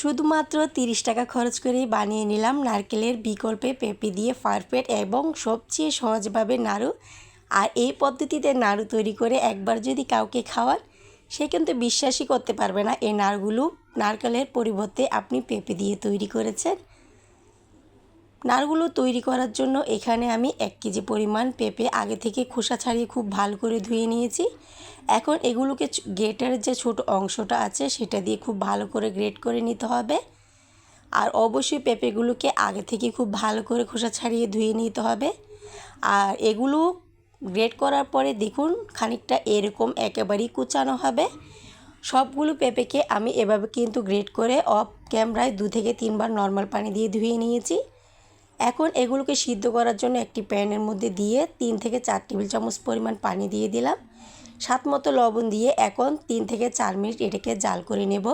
শুধুমাত্র 30 টাকা খরচ করেই বানিয়ে নিলাম নারকেলের বিকল্পে পেঁপে দিয়ে পারফেক্ট এবং সবচেয়ে সহজভাবে নাড়ু। আর এই পদ্ধতিতে নাড়ু তৈরি করে একবার যদি কাউকে খাওয়ান, সে কিন্তু বিশ্বাসই করতে পারবে না এই নাড়ুগুলো নারকেলের পরিবর্তে আপনি পেঁপে দিয়ে তৈরি করেছেন। নাড়ুগুলো তৈরি করার জন্য এখানে আমি 1 কেজি পরিমাণ পেঁপে আগে থেকে খোসা ছাড়িয়ে খুব ভালো করে ধুয়ে নিয়েছি। এখন এগুলোকে গ্রেটারের যে ছোট অংশটা আছে সেটা দিয়ে খুব ভালো করে গ্রেট করে নিতে হবে। আর অবশ্যই পেঁপেগুলোকে আগে থেকে খুব ভালো করে খোসা ছাড়িয়ে ধুয়ে নিতে হবে। আর এগুলো গ্রেট করার পরে দেখুন খানিকটা এরকম একেবারেই কুচানো হবে। সবগুলো পেঁপেকে আমি এভাবে কিন্তু গ্রেট করে অফ ক্যামেরায় 2 থেকে 3 বার নর্মাল পানি দিয়ে ধুয়ে নিয়েছি। এখন এগুলোকে সিদ্ধ করার জন্য একটি প্যানের মধ্যে দিয়ে 3 থেকে 4 টেবিল চামচ পরিমাণ পানি দিয়ে দিলাম। স্বাদ মতো লবণ দিয়ে এখন 3 থেকে 4 মিনিট এটাকে জাল করে নেব।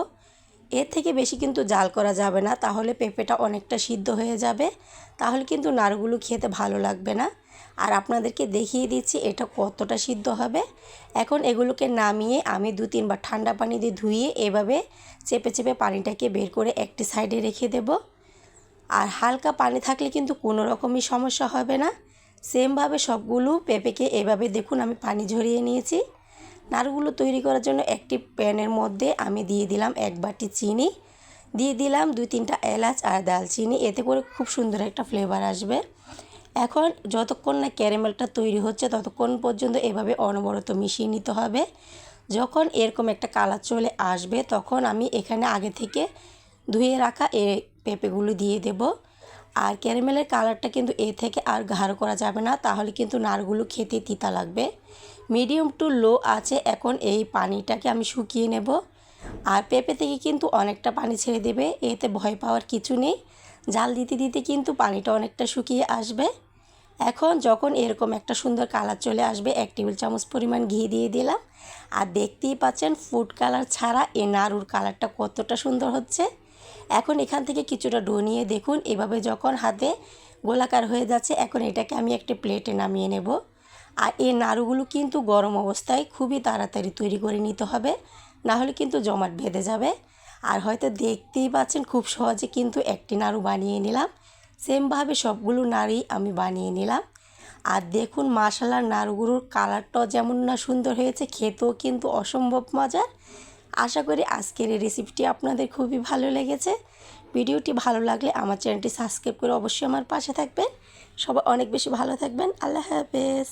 এর থেকে বেশি কিন্তু জাল করা যাবে না, তাহলে পেঁপেটা অনেকটা সিদ্ধ হয়ে যাবে, তাহলে কিন্তু নাড়ুগুলো খেতে ভালো লাগবে না। আর আপনাদেরকে দেখিয়ে দিচ্ছি এটা কতটা সিদ্ধ হবে। এখন এগুলোকে নামিয়ে আমি 2-3 বার ঠান্ডা পানি দিয়ে ধুয়ে এভাবে চেপে চেপে পানিটাকে বের করে একটি সাইডে রেখে দেব। আর হালকা পানি থাকলে কিন্তু কোনো রকমই সমস্যা হবে না। সেমভাবে সবগুলো পেঁপেকে এভাবে দেখুন আমি পানি ঝরিয়ে নিয়েছি। নাড়ুগুলো তৈরি করার জন্য একটি প্যানের মধ্যে আমি দিয়ে দিলাম 1 বাটি চিনি, দিয়ে দিলাম 2-3টা এলাচ আর দালচিনি, এতে করে খুব সুন্দর একটা ফ্লেভার আসবে। এখন যতক্ষণ না ক্যারামেলটা তৈরি হচ্ছে ততক্ষণ পর্যন্ত এভাবে অনবরত মিশিয়ে নিতে হবে। যখন এরকম একটা কালার চলে আসবে তখন আমি এখানে আগে থেকে ধুয়ে রাখা এই পেঁপেগুলো দিয়ে দেব। আর ক্যারামেলের কালারটা কিন্তু এর থেকে আর গাঢ় করা যাবে না, তাহলে কিন্তু নাড়ুগুলো খেতে তিতা লাগবে। মিডিয়াম টু লো আছে এখন এই পানিটাকে আমি শুকিয়ে নেব। আর পেঁপে থেকে কিন্তু অনেকটা পানি ছেড়ে দেবে, এতে ভয় পাওয়ার কিছু নেই। জাল দিতে দিতে কিন্তু পানিটা অনেকটা শুকিয়ে আসবে। এখন যখন এরকম একটা সুন্দর কালার চলে আসবে 1 টেবিল চামচ পরিমাণ ঘি দিয়ে দিলাম। আর দেখতেই পাচ্ছেন ফুড কালার ছাড়া এই নাড়ুর কালারটা কতটা সুন্দর হচ্ছে। এখন এখান থেকে কিছুটা ডো নিয়ে দেখুন এভাবে যখন হাতে গোলাকার হয়ে যাচ্ছে, এখন এটাকে আমি একটা প্লেটে নামিয়ে নেব। আর এই নাড়ুগুলো কিন্তু গরম অবস্থায় খুবই তাড়াতাড়ি তৈরি করে নিতে হবে, না হলে কিন্তু জমাট বেঁধে যাবে। আর হয়তো দেখতেই পাচ্ছেন খুব সহজে কিন্তু একটি নাড়ু বানিয়ে নিলাম। সেমভাবে সবগুলো নাড়ুই আমি বানিয়ে নিলাম। আর দেখুন মাশাআল্লাহ নাড়ুগুলোর কালারটাও যেমন না সুন্দর হয়েছে, খেতেও কিন্তু অসম্ভব মজার। আশা করি আজকের এই রেসিপিটি আপনাদের খুবই ভালো লেগেছে। ভিডিওটি ভালো লাগলে আমার চ্যানেলটি সাবস্ক্রাইব করে অবশ্যই আমার পাশে থাকবেন। সবাই অনেক বেশি ভালো থাকবেন। আল্লাহ হাফেজ।